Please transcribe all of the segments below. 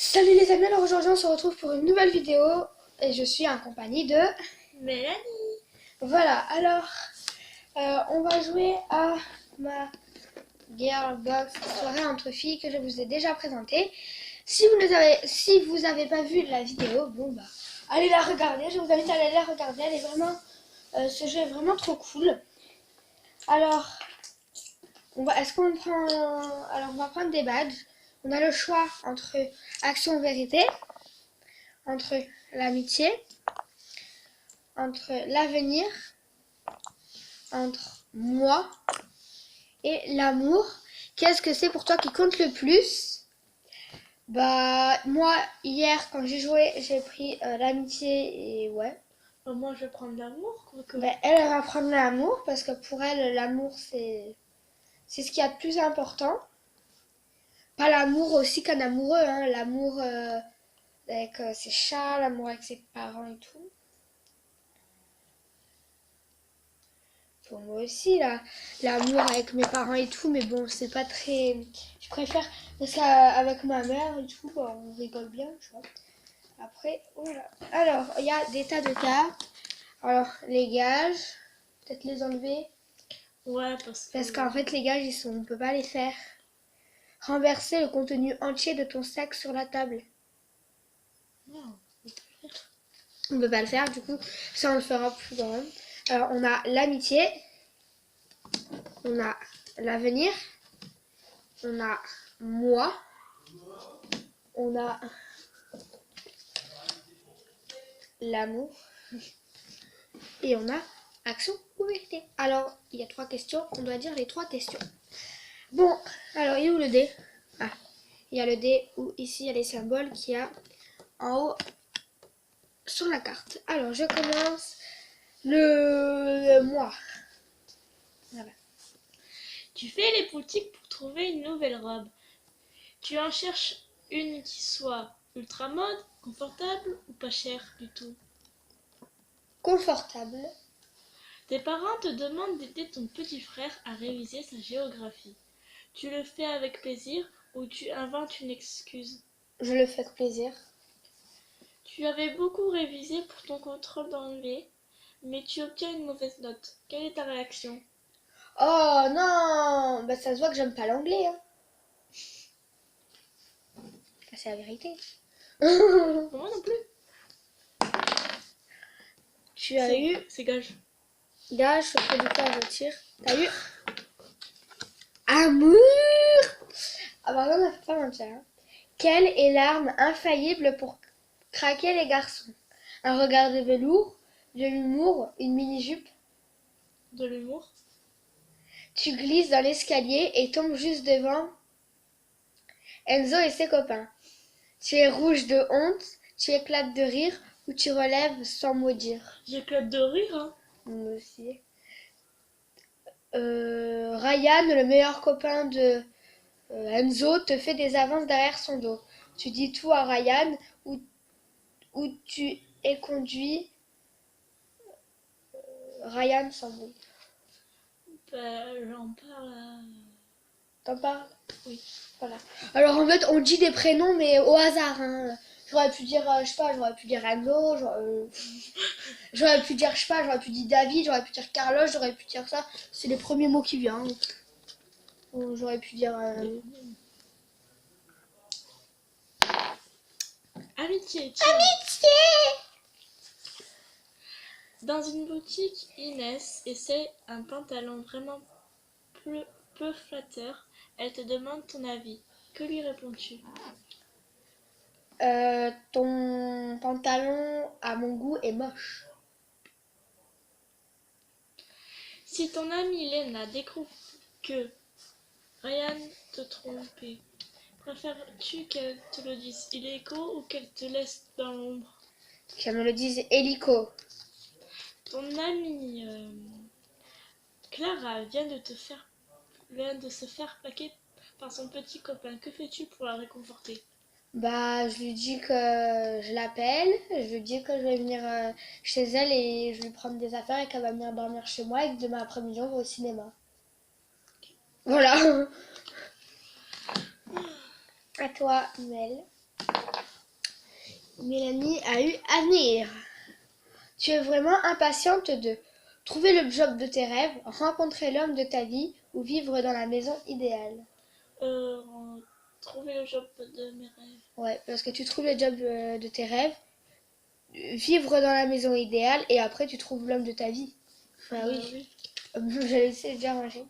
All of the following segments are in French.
Salut les amis, alors aujourd'hui on se retrouve pour une nouvelle vidéo et je suis en compagnie de Mélanie. Voilà, alors on va jouer à ma Girlbox soirée entre filles que je vous ai déjà présentée. Si vous avez pas vu la vidéo, bon bah allez la regarder, je vous invite à aller la regarder, elle est vraiment, ce jeu est vraiment trop cool. Alors, est-ce qu'on prend, alors on va prendre des badges. On a le choix entre action ou vérité, entre l'amitié, entre l'avenir, entre moi et l'amour. Qu'est-ce que c'est pour toi qui compte le plus? Bah moi hier quand j'ai joué j'ai pris l'amitié et ouais. Moi, je vais prendre l'amour, quoi que. Bah, elle va prendre l'amour parce que pour elle l'amour c'est ce qu'il y a de plus important. Pas l'amour aussi qu'un amoureux, hein. L'amour avec ses chats, l'amour avec ses parents et tout. Pour moi aussi, là, l'amour avec mes parents et tout, mais bon, c'est pas très. Je préfère. Parce qu'avec ma mère et tout, bah, on rigole bien, tu vois. Après, voilà. Alors, il y a des tas de cartes. Alors, les gages, peut-être les enlever. Ouais, parce que. Parce qu'en fait, les gages, on peut pas les faire. Renverser le contenu entier de ton sac sur la table. Non. On peut pas le faire, du coup, ça on le fera plus grand. Alors, on a l'amitié, on a l'avenir, on a moi, on a l'amour et on a action ou vérité. Alors, il y a 3 questions, on doit dire les 3 questions. Bon, alors il est où le dé? Ah, il y a le dé où ici il y a les symboles qu'il y a en haut sur la carte. Alors, je commence le mois. Voilà. Tu fais les boutiques pour trouver une nouvelle robe. Tu en cherches une qui soit ultra mode, confortable ou pas chère du tout. Confortable. Tes parents te demandent d'aider ton petit frère à réviser sa géographie. Tu le fais avec plaisir ou tu inventes une excuse. Je le fais avec plaisir. Tu avais beaucoup révisé pour ton contrôle d'anglais, mais tu obtiens une mauvaise note. Quelle est ta réaction? Oh non, bah ça se voit que j'aime pas l'anglais. Hein. C'est la vérité. Moi non plus. Tu as eu C'est gage. gage, ce producteur je tire. T'as eu amour. Ah bah non, on a fait pas mentir. Hein. Quelle est l'arme infaillible pour craquer les garçons? Un regard de velours, de l'humour, une mini-jupe. De l'humour. Tu glisses dans l'escalier et tombes juste devant Enzo et ses copains. Tu es rouge de honte, tu éclates de rire ou tu relèves sans mot dire. J'éclate de rire, hein. Moi aussi. Ryan, le meilleur copain de Enzo, te fait des avances derrière son dos. Tu dis tout à Ryan ou tu es conduit. Ryan s'embrouille. J'en parle à... T'en parles? Oui. Voilà. Alors en fait, on dit des prénoms mais au hasard. Hein. J'aurais pu dire, je sais pas, j'aurais pu dire Enzo, j'aurais pu dire, je sais pas, j'aurais pu dire David, j'aurais pu dire Carlos, j'aurais pu dire ça. C'est les premiers mots qui viennent. J'aurais pu dire. Amitié, tiens. Amitié. Dans une boutique, Inès essaie un pantalon vraiment peu flatteur. Elle te demande ton avis. Que lui réponds-tu? Ton pantalon, à mon goût, est moche. Si ton amie Lena découvre que Ryan te trompait, préfères-tu qu'elle te le dise illico ou qu'elle te laisse dans l'ombre? Qu'elle me le dise hélico. Ton amie Clara vient de se faire plaquer par son petit copain. Que fais-tu pour la réconforter? Bah, je lui dis que je l'appelle, je lui dis que je vais venir chez elle et je vais lui prendre des affaires et qu'elle va venir dormir chez moi et que demain après-midi on va au cinéma. Voilà. À toi, Mel. Mélanie a eu Amir. Tu es vraiment impatiente de trouver le job de tes rêves, rencontrer l'homme de ta vie ou vivre dans la maison idéale. Euh, Trouver le job de mes rêves. Ouais, parce que tu trouves le job de tes rêves, vivre dans la maison idéale et après tu trouves l'homme de ta vie. Ah oui, je le sais déjà manger.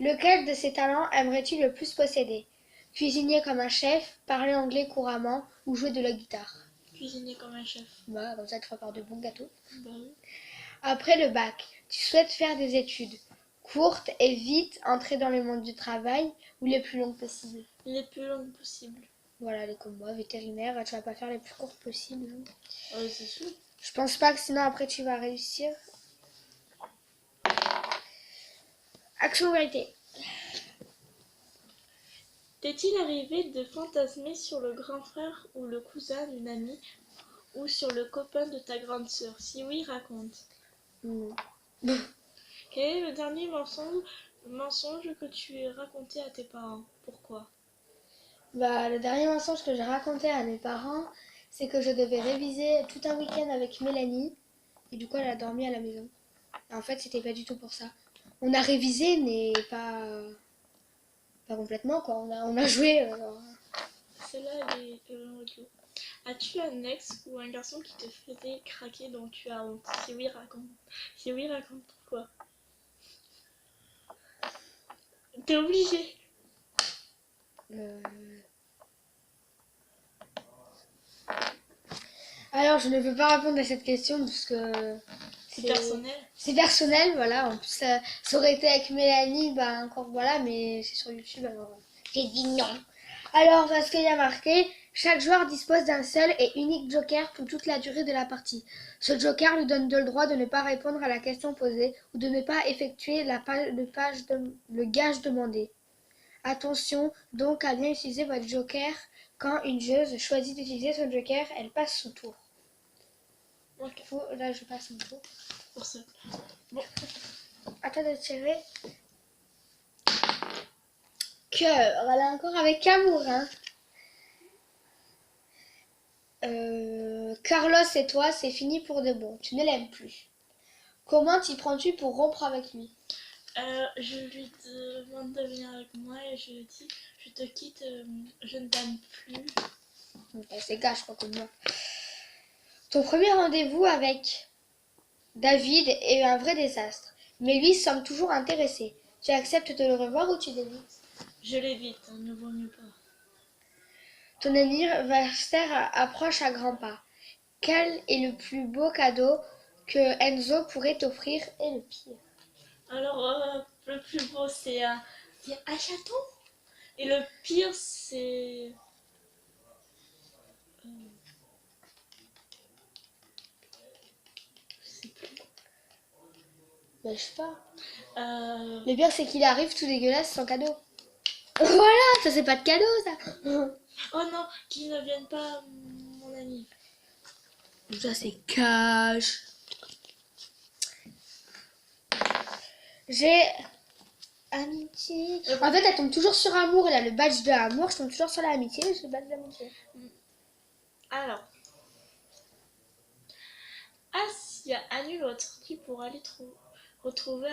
Lequel de ces talents aimerais-tu le plus posséder? Cuisiner comme un chef, parler anglais couramment ou jouer de la guitare? Cuisiner comme un chef. Bah, comme ça tu feras de bons gâteaux. Bah oui. Après le bac, tu souhaites faire des études courtes et vite entrer dans le monde du travail ou les plus longues possibles? Les plus longues possibles. Voilà, les comme moi, vétérinaire, tu vas pas faire les plus courtes possibles. C'est sûr. Je pense pas que sinon après tu vas réussir. Action vérité. T'est-il arrivé de fantasmer sur le grand frère ou le cousin d'une amie ou sur le copain de ta grande sœur? Si oui, raconte. Non. Quel est le dernier mensonge que tu aies raconté à tes parents? Pourquoi? Bah, le dernier mensonge que j'ai raconté à mes parents, c'est que je devais réviser tout un week-end avec Mélanie. Et du coup, elle a dormi à la maison. Et en fait, c'était pas du tout pour ça. On a révisé, mais pas complètement, quoi. On a joué. Celle-là, elle est audio. As-tu un ex ou un garçon qui te faisait craquer dont tu as honte? Si oui, raconte. Si oui, raconte pourquoi. T'es obligé. Euh, Alors, je ne peux pas répondre à cette question parce que C'est personnel. c'est personnel, voilà. En plus, ça aurait été avec Mélanie, bah encore voilà, mais c'est sur YouTube, alors j'ai dit non. Alors, parce qu'il y a marqué, chaque joueur dispose d'un seul et unique joker pour toute la durée de la partie. Ce joker lui donne le droit de ne pas répondre à la question posée ou de ne pas effectuer le gage demandé. Attention donc à bien utiliser votre joker. Quand une joueuse choisit d'utiliser son joker, elle passe son tour. Ok, Là, je passe mon tour. pour ça. Bon, À toi de tirer. Cœur. Voilà, encore avec amour, hein. Carlos et toi, c'est fini pour de bon. Tu ne l'aimes plus. Comment t'y prends-tu pour rompre avec lui? je lui demande de venir avec moi et je lui dis, je te quitte, je ne t'aime plus. C'est gars, je crois, comme moi. Ton premier rendez-vous avec David est un vrai désastre. Mais lui semble toujours intéressé. Tu acceptes de le revoir ou tu l'évites? Je l'évite, hein, ne vaut mieux pas. Ton anniversaire approche à grands pas. Quel est le plus beau cadeau que Enzo pourrait t'offrir et le pire? Alors, le plus beau, c'est un chaton. Et le pire, c'est... je sais plus. Ben, je sais pas. Euh, Le pire, c'est qu'il arrive tout dégueulasse sans cadeau. Voilà, ça c'est pas de cadeau, ça. Oh non, qu'il ne vienne pas, mon ami. Ça c'est cash. J'ai amitié. En fait, elle tombe toujours sur amour. Elle a le badge de amour. Je tombe toujours sur l'amitié. J'ai le badge d'amitié. Alors, Asia annule votre sortie pour aller retrouver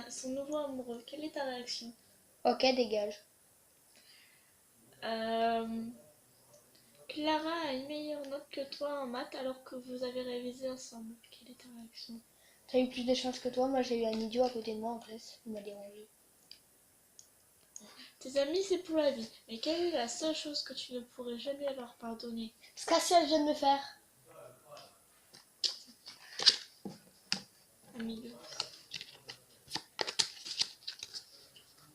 son nouveau amoureux. Quelle est ta réaction? Ok, dégage. Clara a une meilleure note que toi en maths alors que vous avez révisé ensemble. Quelle est ta réaction? T'as eu plus de chance que toi. Moi, j'ai eu un idiot à côté de moi en classe. Il m'a dérangé. Tes amis, c'est pour la vie. Mais quelle est la seule chose que tu ne pourrais jamais leur pardonner? Ce qu'Asia vient de me faire. Amigo.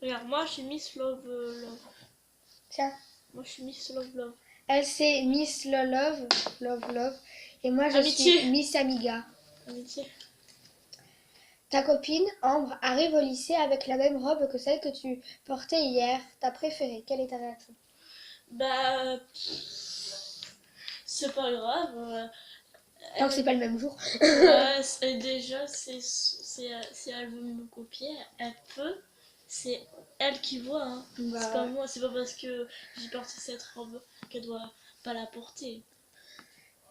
Regarde, moi je suis Miss Love Love. Tiens. Moi je suis Miss Love Love. Elle c'est Miss Love. Love. Et moi, je Amitié. suis Miss Amiga. Amitié. Ta copine, Ambre, arrive au lycée avec la même robe que celle que tu portais hier. Ta préférée. Quelle est ta réaction? Bah... c'est pas grave. Tant que c'est pas le même jour. Déjà, si elle veut me copier, elle peut. C'est elle qui voit. Hein. Bah, c'est pas moi. C'est pas parce que j'ai porté cette robe qu'elle doit pas la porter.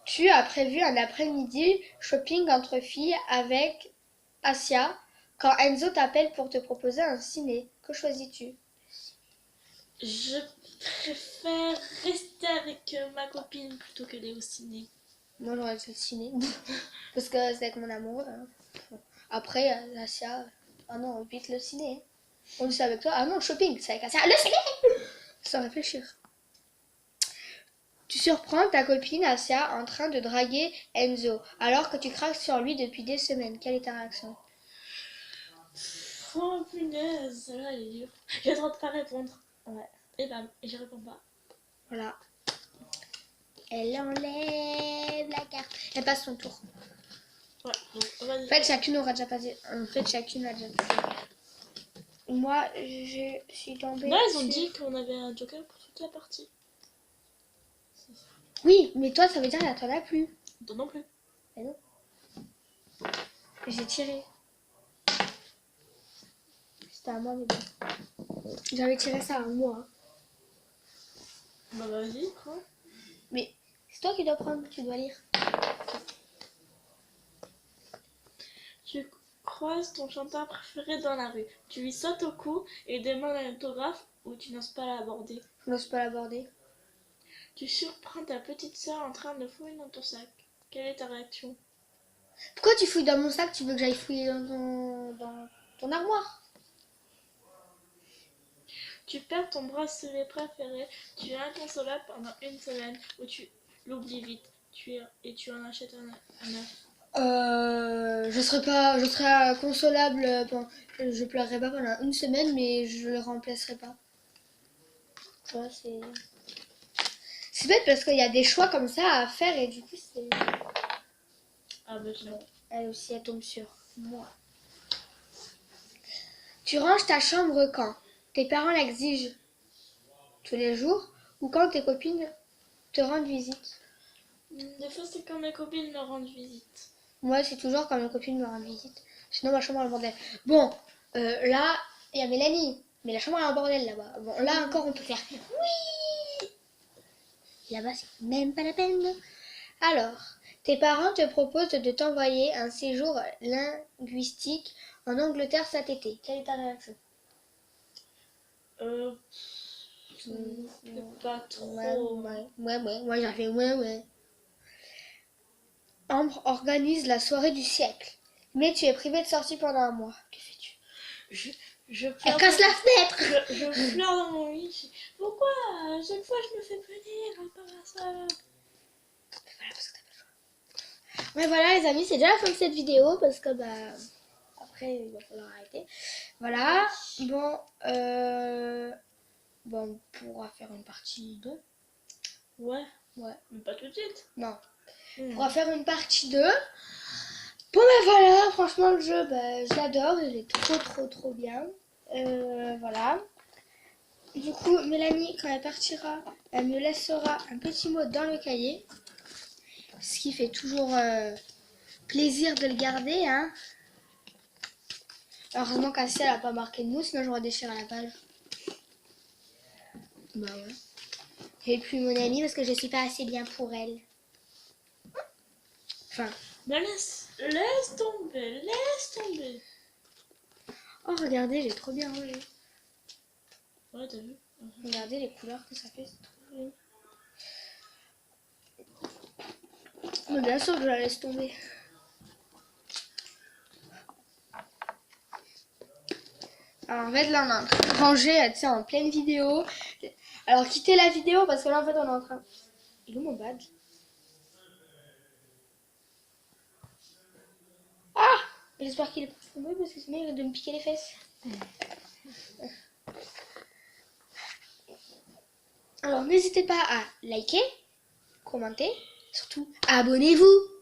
Tu as prévu un après-midi shopping entre filles avec Asia quand Enzo t'appelle pour te proposer un ciné. Que choisis-tu? Je préfère rester avec ma copine plutôt que d'aller au ciné. Moi j'aurais dit le ciné. Parce que c'est avec mon amoureux. Hein. Après, Asia. Ah non, vite le ciné. On dit ça avec toi. Ah non, le shopping, c'est avec Asia. Le ciné. Sans réfléchir. Tu surprends ta copine Asia en train de draguer Enzo alors que tu craques sur lui depuis des semaines. Quelle est ta réaction? Oh punaise, là il est dur. J'ai le droit de pas répondre. Ouais. Et bam, et je réponds pas. Voilà. Elle enlève la carte. Elle passe son tour. Ouais, donc vas-y. En fait, chacune aura déjà passé. En fait, chacune a déjà passé. Moi, je suis tombée. Là, ils ont sur- dit qu'on avait un joker pour toute la partie. Oui, mais toi, ça veut dire que t'en as plus. Toi non plus. Mais non. J'ai tiré. C'était à moi, mais bon. J'avais tiré ça à moi. Bah vas-y, prends. Mais c'est toi qui dois prendre, tu dois lire. Tu croises ton chanteur préféré dans la rue. Tu lui sautes au cou et demandes un autographe ou tu n'oses pas l'aborder. Je n'ose pas l'aborder. Tu surprends ta petite sœur en train de fouiller dans ton sac. Quelle est ta réaction? Pourquoi tu fouilles dans mon sac? Tu veux que j'aille fouiller dans ton armoire? Tu perds ton bracelet préféré. Tu es inconsolable pendant une semaine ou tu l'oublies vite. Et tu en achètes un neuf. Je serais consolable. Je pleurerai pas pendant une semaine, mais je le remplacerai pas. Tu vois, c'est bête parce qu'il y a des choix comme ça à faire et du coup c'est. Ah bah non. Elle aussi, elle tombe sur moi. Tu ranges ta chambre quand tes parents l'exigent tous les jours ou quand tes copines te rendent visite. Des fois, c'est quand mes copines me rendent visite. Moi, c'est toujours quand mes copines me rendent visite. Sinon, ma chambre est en bordel. Bon, là, il y a Mélanie. Mais la chambre est en bordel là-bas. Bon, là encore, on peut faire oui. Là-bas, c'est même pas la peine. Alors, tes parents te proposent de t'envoyer un séjour linguistique en Angleterre cet été. Quelle est ta réaction? Pas trop. Ouais. Moi, j'ai fait ouais. Ambre organise la soirée du siècle. Mais tu es privé de sortie pendant un mois. Que fais-tu? Je Elle pleure. casse la fenêtre. Je pleure dans mon lit. Pourquoi à chaque fois je me fais punir à part ça? Voilà, parce que t'as pas le choix. Mais voilà les amis, c'est déjà la fin de cette vidéo parce que après il va falloir arrêter. Voilà. Bon, on pourra faire une partie 2. Ouais. Ouais. Mais pas tout de suite. Non. On pourra faire une partie 2. Bon voilà, franchement le jeu, je l'adore, il est trop bien. Voilà. Du coup, Mélanie, quand elle partira, elle me laissera un petit mot dans le cahier. Ce qui fait toujours plaisir de le garder, hein. Heureusement qu'Assia n'a pas marqué de nous, sinon j'aurais déchiré la page. Bah ouais. Et puis mon amie, parce que je suis pas assez bien pour elle. Enfin. Mais laisse tomber. Oh, regardez, j'ai trop bien rangé. Ouais, t'as vu? Regardez les couleurs que ça fait, c'est trop joli. Mais bien sûr que je la laisse tomber. Alors en fait là on est en train de ranger, tu sais, en pleine vidéo. Alors quittez la vidéo parce que là en fait on est en train... Il est où mon badge? Ah! J'espère qu'il est pas tombé parce que sinon il va de me piquer les fesses. Alors n'hésitez pas à liker, commenter, surtout abonnez-vous.